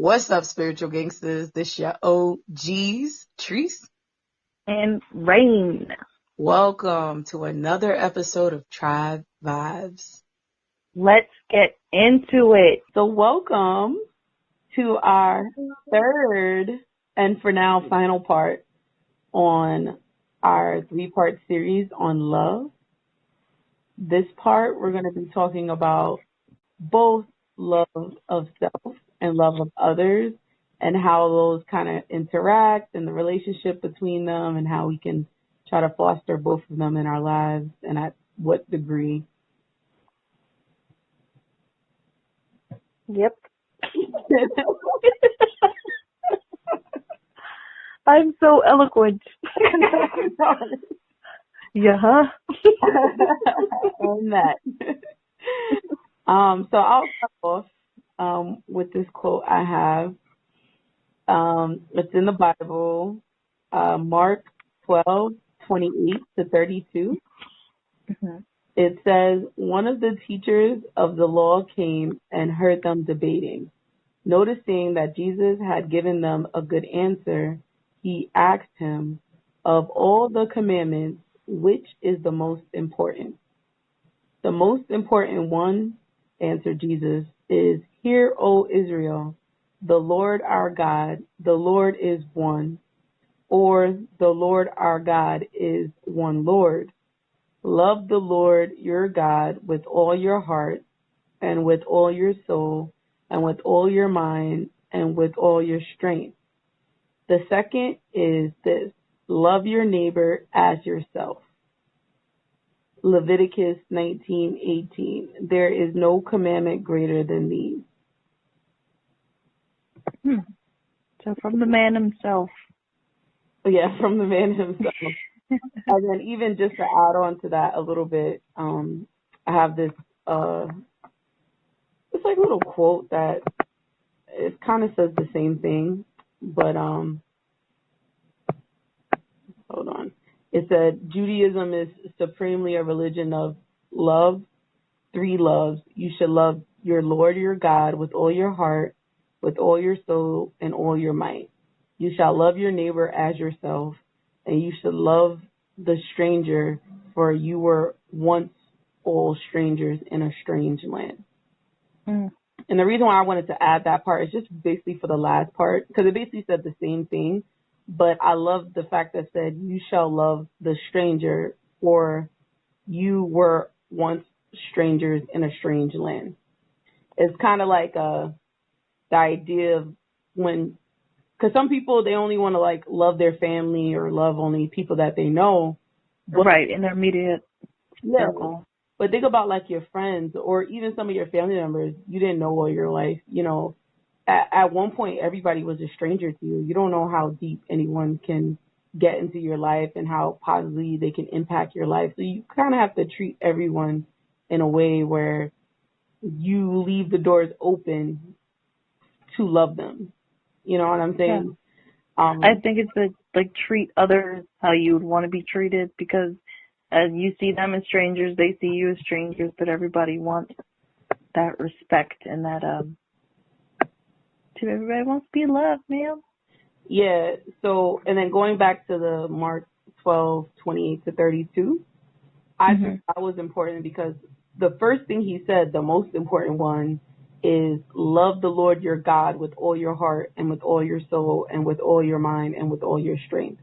What's up, spiritual gangsters? This your OGs, Treese. And rain. Welcome to another episode of Trybe Vibes. Let's get into it. So welcome to our third and for now final part on our 3-part series on love. This part, we're going to be talking about both love of self and love of others and how those kind of interact and the relationship between them and how we can try to foster both of them in our lives and at what degree. Yep. I'm so eloquent. Yeah. On that. So I'll start off with this quote I have. It's in the Bible, Mark 12:28-32. Mm-hmm. It says, one of the teachers of the law came and heard them debating. Noticing that Jesus had given them a good answer, he asked him, of all the commandments, which is the most important? The most important one, answered Jesus, is, Hear, O Israel, the Lord our God, the Lord is one, or the Lord our God is one Lord. Love the Lord your God with all your heart and with all your soul and with all your mind and with all your strength. The second is this, love your neighbor as yourself. Leviticus 19:18. There is no commandment greater than these. So from the man himself. Yeah, from the man himself. And then even just to add on to that a little bit, I have this it's like a little quote that it kind of says the same thing, but hold on. It said Judaism is supremely a religion of love, 3 loves. You should love your Lord your God with all your heart, with all your soul, and all your might. You shall love your neighbor as yourself, and you should love the stranger, for you were once all strangers in a strange land. Mm. And the reason why I wanted to add that part is just basically for the last part, because it basically said the same thing, but I love the fact that said, you shall love the stranger, for you were once strangers in a strange land. It's kind of like the idea of when, because some people, they only want to like love their family or love only people that they know. But, right, in their immediate circle. But think about like your friends or even some of your family members you didn't know all your life. You know, at one point, everybody was a stranger to you. You don't know how deep anyone can get into your life and how positively they can impact your life. So you kind of have to treat everyone in a way where you leave the doors open to love them. You know what I'm saying? Yeah. I think it's like treat others how you would want to be treated, because as you see them as strangers, they see you as strangers, but everybody wants that respect and that everybody wants to be loved, man. Yeah. So, and then going back to the Mark 12:28-32, I think that was important because the first thing he said, the most important one, is love the Lord your God with all your heart and with all your soul and with all your mind and with all your strength.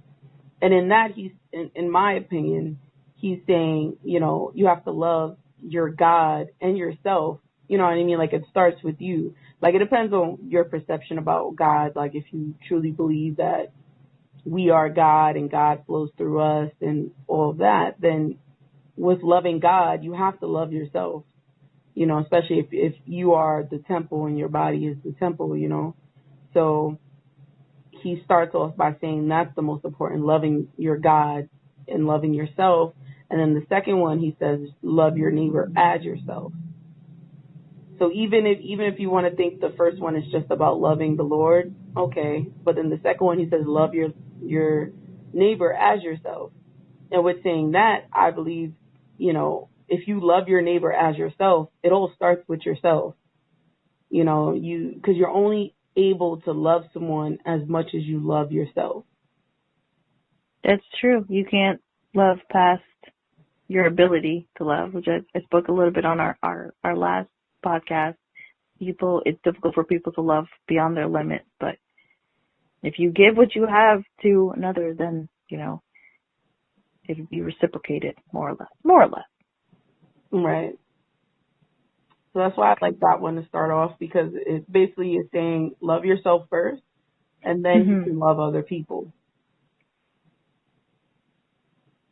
And in that, he's, in my opinion, he's saying, you know, you have to love your God and yourself. You know what I mean? Like, it starts with you. Like, it depends on your perception about God. Like, if you truly believe that we are God and God flows through us and all of that, then with loving God, you have to love yourself. You know, especially if you are the temple and your body is the temple, you know. So he starts off by saying that's the most important, loving your God and loving yourself. And then the second one, he says, love your neighbor as yourself. So even if you want to think the first one is just about loving the Lord, okay. But then the second one, he says, love your neighbor as yourself. And with saying that, I believe, you know, if you love your neighbor as yourself, it all starts with yourself. You know, because you're only able to love someone as much as you love yourself. That's true. You can't love past your ability to love, which I spoke a little bit on our last podcast. It's difficult for people to love beyond their limit, but if you give what you have to another, then, it'll be reciprocated, more or less. Right. So that's why I like that one to start off, because it basically is saying love yourself first, and then you can love other people.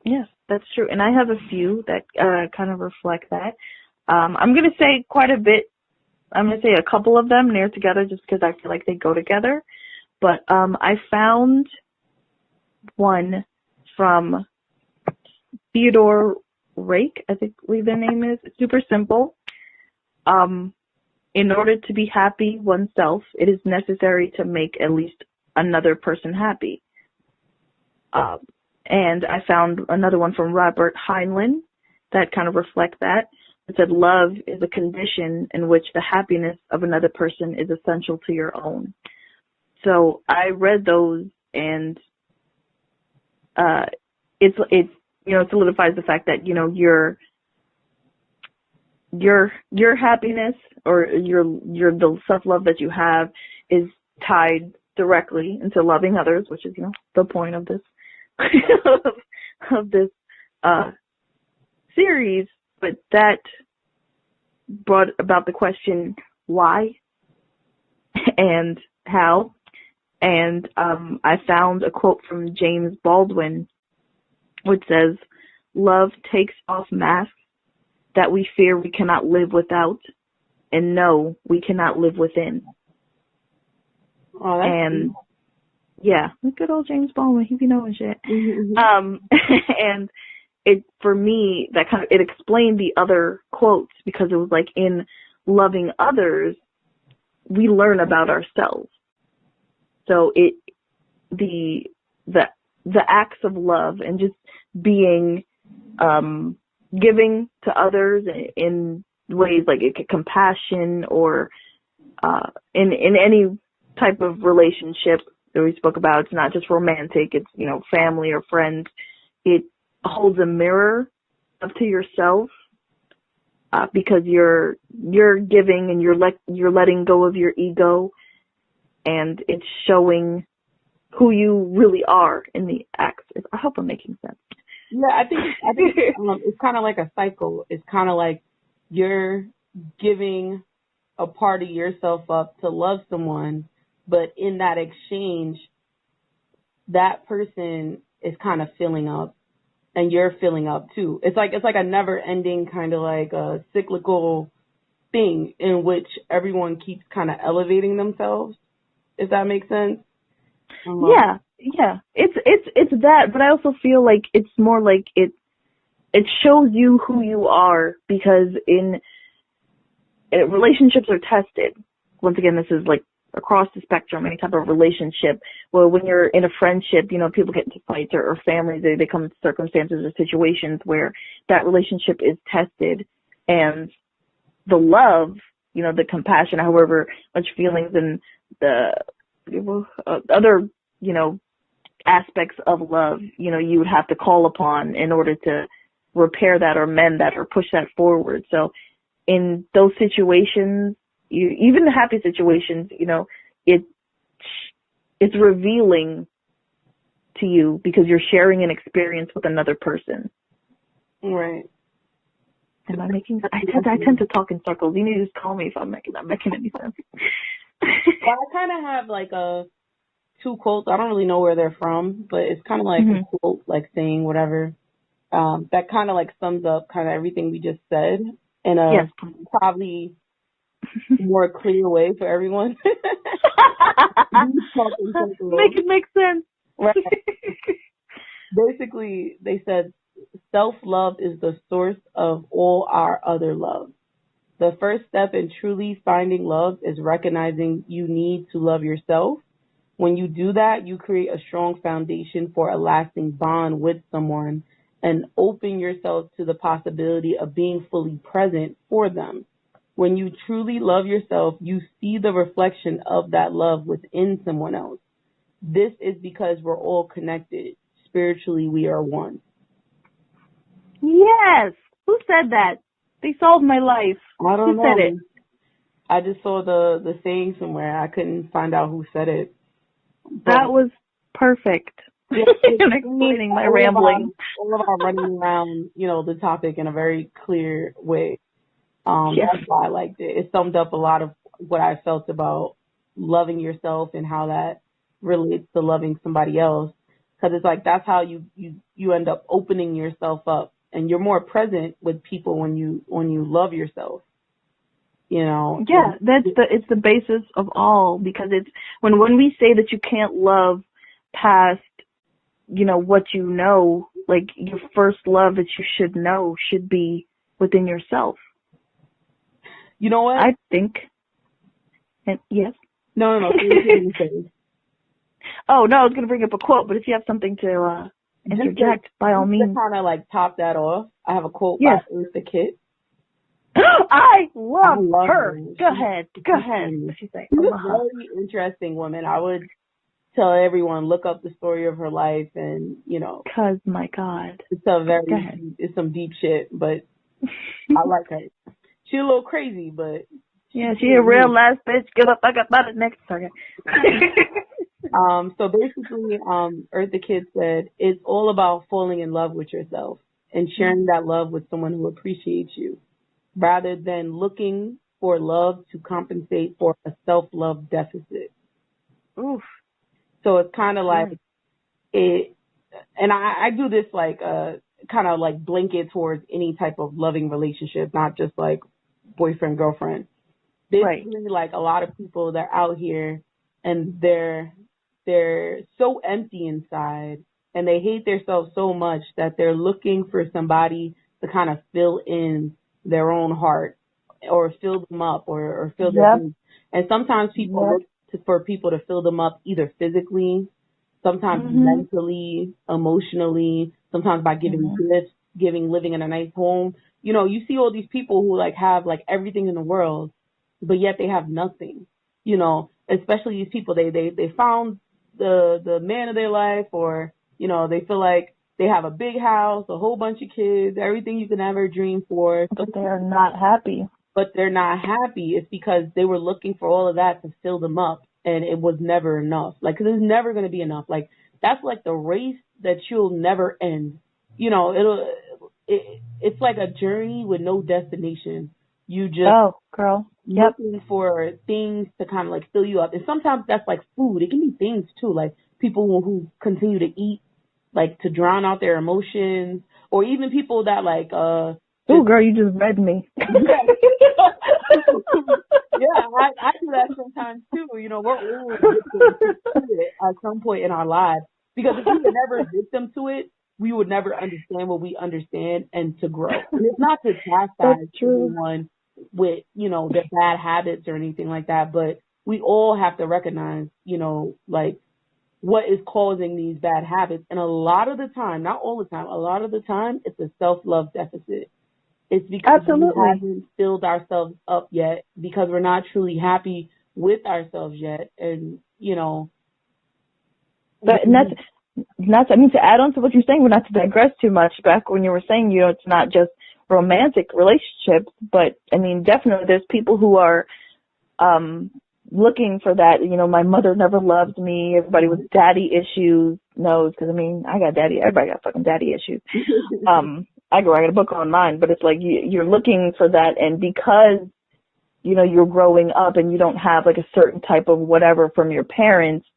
Yes, that's true. And I have a few that kind of reflect that. I'm going to say quite a bit. I'm going to say a couple of them near together just because I feel like they go together. But I found one from Theodore Rake, I believe their name is. It's super simple. In order to be happy oneself, it is necessary to make at least another person happy. And I found another one from Robert Heinlein that kind of reflect that. It said, love is a condition in which the happiness of another person is essential to your own. So I read those, and it solidifies the fact that, your happiness or the self-love that you have is tied directly into loving others, which is, the point of this of this series. But that brought about the question, why and how? And I found a quote from James Baldwin, which says, love takes off masks that we fear we cannot live without, and know we cannot live within. Oh, that's and cool. Yeah, good old James Baldwin, he be knowing shit. Mm-hmm. And for me, that kind of, it explained the other quotes, because it was like, in loving others, we learn about ourselves. So the acts of love and just being, giving to others in ways like compassion, or in any type of relationship that we spoke about. It's not just romantic, it's family or friends. It holds a mirror up to yourself, because you're giving, and you're letting go of your ego, and it's showing who you really are in the acts. I hope I'm making sense. Yeah, I think it's kind of like a cycle. It's kind of like you're giving a part of yourself up to love someone, but in that exchange, that person is kind of filling up, and you're filling up too. It's like a never-ending kind of like a cyclical thing in which everyone keeps kind of elevating themselves. If that makes sense. Yeah. It's that, but I also feel like it's more like it shows you who you are, because in relationships are tested. Once again, this is like across the spectrum, any type of relationship. Well, when you're in a friendship, people get into fights, or families, they come into circumstances or situations where that relationship is tested, and the love, the compassion, however much feelings, and the other, aspects of love, you would have to call upon in order to repair that, or mend that, or push that forward. So in those situations, even the happy situations, it's revealing to you, because you're sharing an experience with another person. Right. Am I making? I tend to talk in circles. You need to just call me if I'm not making any sense. Well, I kind of have like two quotes. I don't really know where they're from, but it's kind of like a quote, like saying whatever. That kind of like sums up kind of everything we just said in a probably more clear way for everyone. Make it make sense. Right. Basically, they said, self-love is the source of all our other love. The first step in truly finding love is recognizing you need to love yourself. When you do that, you create a strong foundation for a lasting bond with someone, and open yourself to the possibility of being fully present for them. When you truly love yourself, you see the reflection of that love within someone else. This is because we're all connected. Spiritually, we are one. Yes. Who said that? They solved my life. I don't Who know. said it? I just saw the saying somewhere. I couldn't find out who said it. But That was perfect. yeah, In explaining my rambling. All of our running around, the topic in a very clear way. Yes. That's why I liked it. It summed up a lot of what I felt about loving yourself and how that relates to loving somebody else. Because it's like that's how you end up opening yourself up, and you're more present with people when you love yourself. Yeah, it's the basis of all, because it's when we say that you can't love past what you know, like your first love that you should know should be within yourself. You know what? I think. And yes. No. Oh no, I was gonna bring up a quote, but if you have something to interject, by all means. To kind of like top that off, I have a quote Yes. by Eartha Kitt. I love her. Go ahead. What she say? She's a very interesting woman. I would tell everyone, look up the story of her life, and Cause my God, it's some deep shit, but I like her. She's a little crazy, but yeah, she a real last bitch. Give a fuck about it next target. So basically, Eartha Kitt said, it's all about falling in love with yourself and sharing that love with someone who appreciates you, rather than looking for love to compensate for a self-love deficit. Oof. So it's kind of like it, and I do this like kind of like blanket towards any type of loving relationship, not just like boyfriend, girlfriend. Basically, like a lot of people, they're out here and they're so empty inside, and they hate themselves so much that they're looking for somebody to kind of fill in their own heart, or fill them up, or fill their boots. And sometimes people look for people to fill them up, either physically, sometimes mentally, emotionally, sometimes by giving gifts, living in a nice home. You see all these people who like have like everything in the world, but yet they have nothing. Especially these people, they found the man of their life, or they feel like they have a big house, a whole bunch of kids, everything you can ever dream for. But they are not happy. It's because they were looking for all of that to fill them up, and it was never enough. Like, 'cause it's never going to be enough. Like, that's like the race that you'll never end. It's like a journey with no destination. You just looking for things to kind of like fill you up. And sometimes that's like food. It can be things too, like people who continue to eat, like to drown out their emotions, or even people that like oh, girl, you just read me. Yeah, I do that sometimes too. We're all victims to it at some point in our lives, because if we were never victim to it, we would never understand what we understand and to grow. And it's not to chastise anyone with, their bad habits or anything like that, but we all have to recognize, like what is causing these bad habits. And a lot of the time, not all the time, a lot of the time, it's a self-love deficit. It's because we haven't filled ourselves up yet, because we're not truly happy with ourselves yet. And, to add on to what you're saying, but not to digress too much, back when you were saying, it's not just romantic relationships, but I mean, definitely there's people who are looking for that. My mother never loved me. Everybody with daddy issues knows, because I mean, everybody got fucking daddy issues. I got a book on mine, but it's like you're looking for that, and because you're growing up and you don't have like a certain type of whatever from your parents,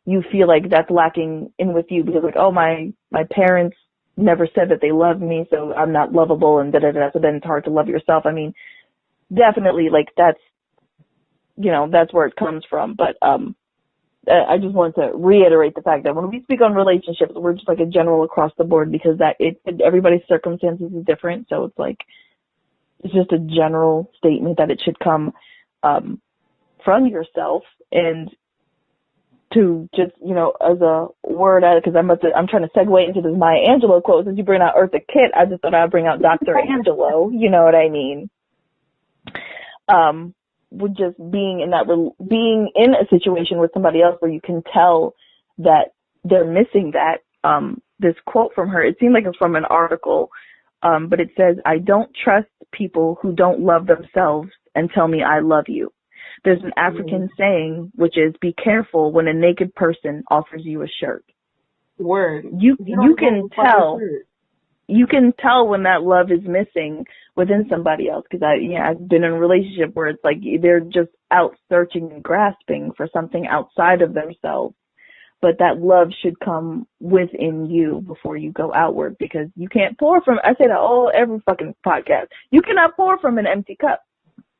you feel like that's lacking in with you, because like, oh, my parents never said that they loved me, so I'm not lovable, and da-da-da, so then it's hard to love yourself. I mean, definitely, like, that's where it comes from. But I just wanted to reiterate the fact that when we speak on relationships, we're just like a general across the board, because everybody's circumstances is different. So it's like, it's just a general statement that it should come from yourself, and to just, as a word, because I'm trying to segue into this Maya Angelou quote. Since you bring out Eartha Kitt, I just thought I'd bring out Dr. Angelo. You know what I mean? with just being being in a situation with somebody else where you can tell that they're missing that. This quote from her, it seemed like it's from an article, but it says, "I don't trust people who don't love themselves and tell me I love you." There's an African saying, which is, "Be careful when a naked person offers you a shirt." Word. You can tell. You can tell when that love is missing within somebody else, because I've been in a relationship where it's like they're just out searching and grasping for something outside of themselves, but that love should come within you before you go outward, because you can't pour from, I say that every fucking podcast, you cannot pour from an empty cup.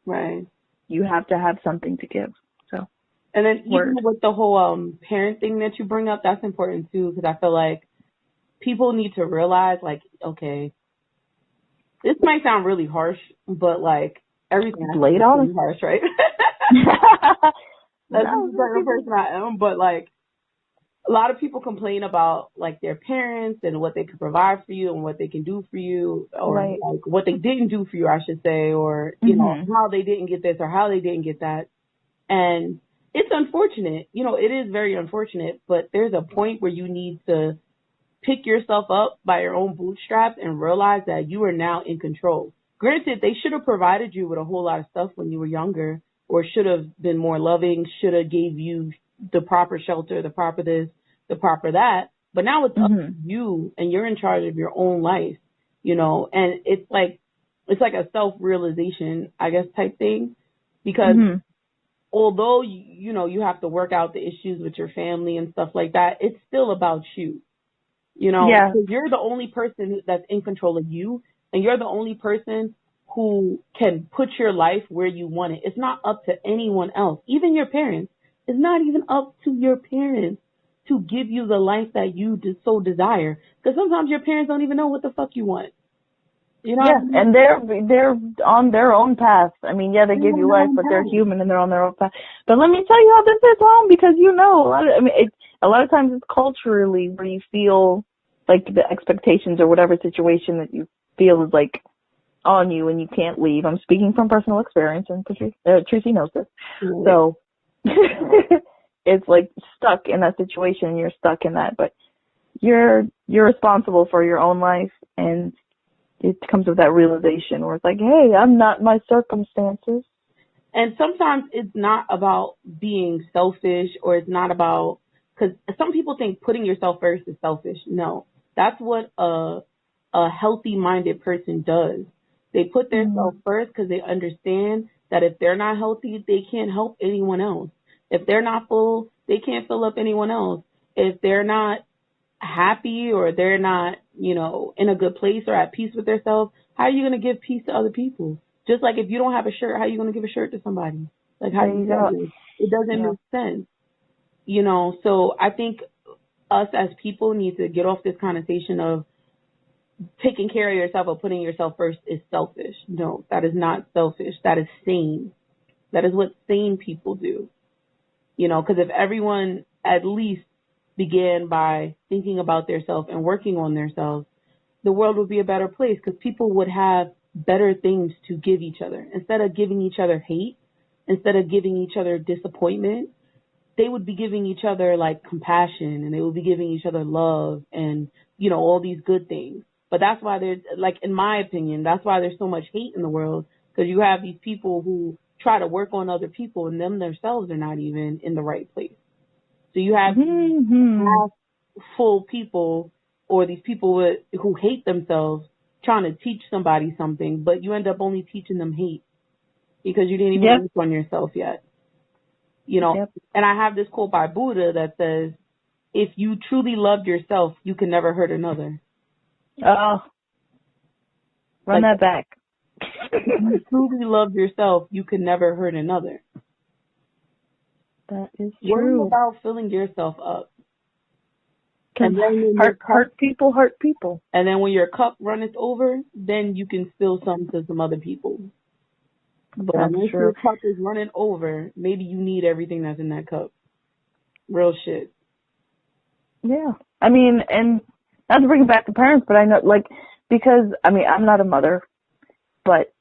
Right. You have to have something to give. So, and then even with the whole parent thing that you bring up, that's important too, because I feel like people need to realize, like, okay, this might sound really harsh, but like everything is really harsh, right? That's the type of person I am, but like a lot of people complain about like their parents and what they can provide for you and what they can do for you, or like what they didn't do for you, I should say, or you know, how they didn't get this or how they didn't get that. And it's unfortunate, you know, it is very unfortunate, but there's a point where you need to pick yourself up by your own bootstraps and realize that you are now in control. Granted, they should have provided you with a whole lot of stuff when you were younger, or should have been more loving, should have gave you the proper shelter, the proper this, the proper that. But now it's up to you, and you're in charge of your own life, you know. And it's like a self-realization, I guess, type thing, because although you know you have to work out the issues with your family and stuff like that, it's still about you. You know, because you're the only person that's in control of you, and you're the only person who can put your life where you want it. It's not up to anyone else, even your parents. It's not even up to your parents to give you the life that you so desire. Because sometimes your parents don't even know what the fuck you want. You know? Yeah, and they're on their own path. I mean, yeah, they give you life, but they're human and they're on their own path. But let me tell you how this is wrong, because you know, a lot of times it's culturally where you feel like the expectations or whatever situation that you feel is like on you and you can't leave. I'm speaking from personal experience, and Tracy knows this. So it's like stuck in that situation, you're stuck in that, but you're responsible for your own life, and it comes with that realization where it's like, hey, I'm not my circumstances. And sometimes it's not about being selfish, or it's not about, because some people think putting yourself first is selfish. No, that's what a healthy-minded person does. They put themselves first because they understand that if they're not healthy, they can't help anyone else. If they're not full, they can't fill up anyone else. If they're not happy, or they're not, you know, in a good place or at peace with themselves, how are you going to give peace to other people? Just like if you don't have a shirt, how are you going to give a shirt to somebody? Like, how do you do it? It doesn't make sense. You know, so I think us as people need to get off this connotation of taking care of yourself or putting yourself first is selfish. No, that is not selfish. That is sane. That is what sane people do. You know, because if everyone at least began by thinking about themselves and working on themselves, the world would be a better place, because people would have better things to give each other. Instead of giving each other hate, instead of giving each other disappointment, they would be giving each other like compassion, and they would be giving each other love and, you know, all these good things. But that's why there's, like, in my opinion, that's why there's so much hate in the world, because you have these people who try to work on other people, and them themselves are not even in the right place. So you have half-full people, or these people who hate themselves, trying to teach somebody something, but you end up only teaching them hate because you didn't even work on yourself yet. You know, and I have this quote by Buddha that says, if you truly loved yourself, you can never hurt another. Oh, run that back. If you truly love yourself, you can never hurt another. That is true. Worry about filling yourself up. And then hurt people hurt people. And then when your cup runneth over, then you can spill some to some other people. But unless your cup is running over, maybe you need everything that's in that cup. Real shit. Yeah. I mean, and not to bring it back to parents, but I know, like, because, I mean, I'm not a mother, but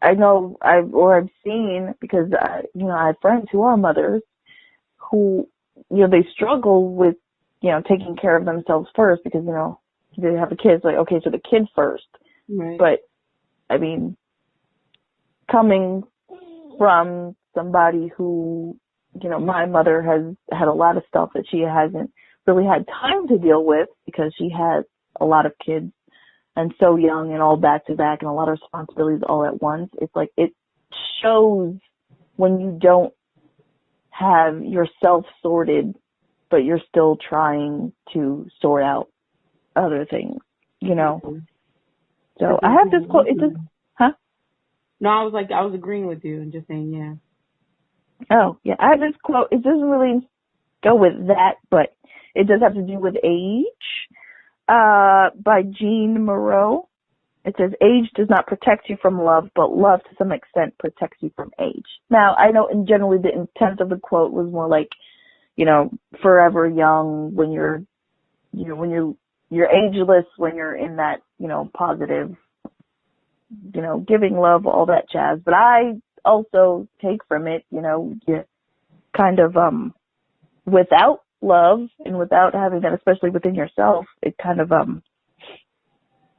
I know I've seen, because I have friends who are mothers who, they struggle with, taking care of themselves first, because, they have a kid. It's like, okay, so the kid first. Right. But, I mean, coming from somebody who, my mother has had a lot of stuff that she hasn't really had time to deal with, because she has a lot of kids and so young and all back to back and a lot of responsibilities all at once. It's like, it shows when you don't have yourself sorted, but you're still trying to sort out other things, So I have this quote. It just, huh? No, I was agreeing with you and just saying, yeah. Oh, yeah. I have this quote. It doesn't really go with that, but it does have to do with age. By Jean Moreau. It says, age does not protect you from love, but love to some extent protects you from age. Now, I know generally the intent of the quote was more like, forever young when you're ageless, when you're in that, positive, giving love, all that jazz. But I also take from it, you kind of, without love and without having that, especially within yourself, it kind of,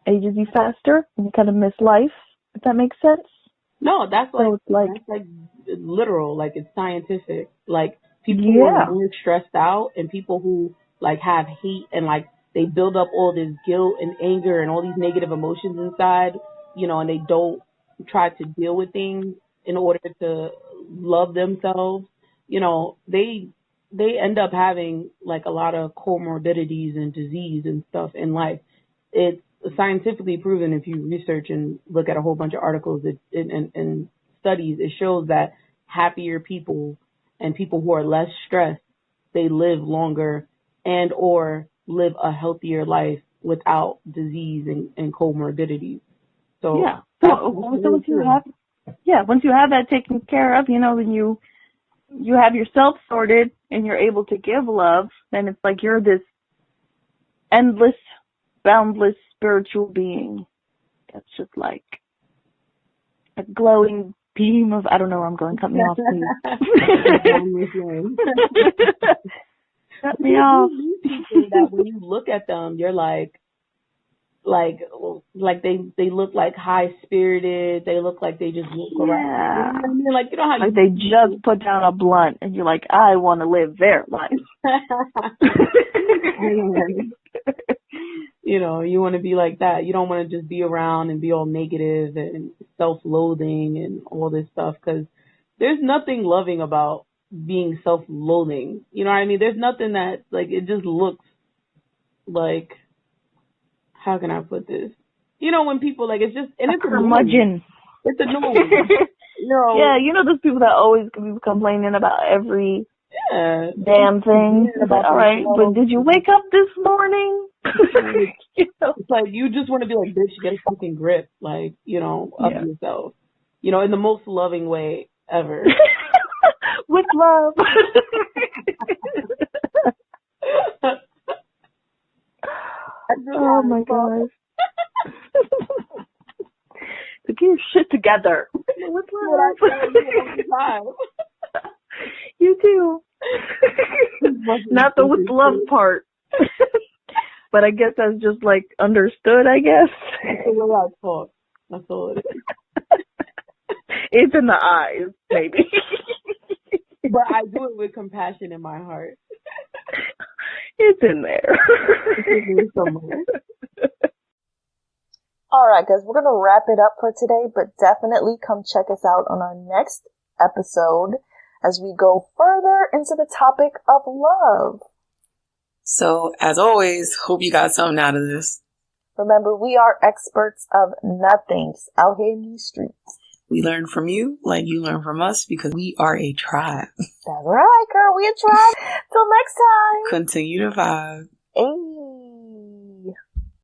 ages you faster and you kind of miss life, if that makes sense. No, that's so that's like literal, like it's scientific. Like people who are more stressed out and people who like have hate and like they build up all this guilt and anger and all these negative emotions inside, and they don't try to deal with things in order to love themselves, they end up having like a lot of comorbidities and disease and stuff in life. It's scientifically proven, if you research and look at a whole bunch of articles and studies, it shows that happier people and people who are less stressed, they live longer and or live a healthier life without disease and comorbidities. So yeah. So once you have that taken care of, then you have yourself sorted and you're able to give love, then it's like you're this endless, boundless spiritual being that's just like a glowing beam of, I don't know where I'm going, cut me off, please. Cut me off. That when you look at them, you're like they look like high spirited. They look like they just look around. You know what I mean? Like, how like they just put down a blunt and you're like, I want to live their life. You want to be like that. You don't want to just be around and be all negative and self-loathing and all this stuff, because there's nothing loving about being self-loathing. You know what I mean? There's nothing that, like, it just looks like, how can I put this? When people, like, it's just, and it's curmudgeon. It's annoying. Yeah, those people that always be complaining about every damn thing. Yeah, about, all right, but did you wake up this morning? It's like, you just want to be like, bitch, get a fucking grip, like, of yourself, in the most loving way ever. With love. Oh my gosh. To get your shit together. With love. You too. Not the with love part. But I guess that's just like understood, I guess. That's the way I talk. That's all it is. It's in the eyes, maybe. But I do it with compassion in my heart. It's in there. It's in there somewhere. All right, guys, we're going to wrap it up for today, but definitely come check us out on our next episode as we go further into the topic of love. So, as always, hope you got something out of this. Remember, we are experts of nothings out here in these streets. We learn from you like you learn from us because we are a tribe. That's right, girl. We a tribe. Till next time. Continue to vibe. Hey.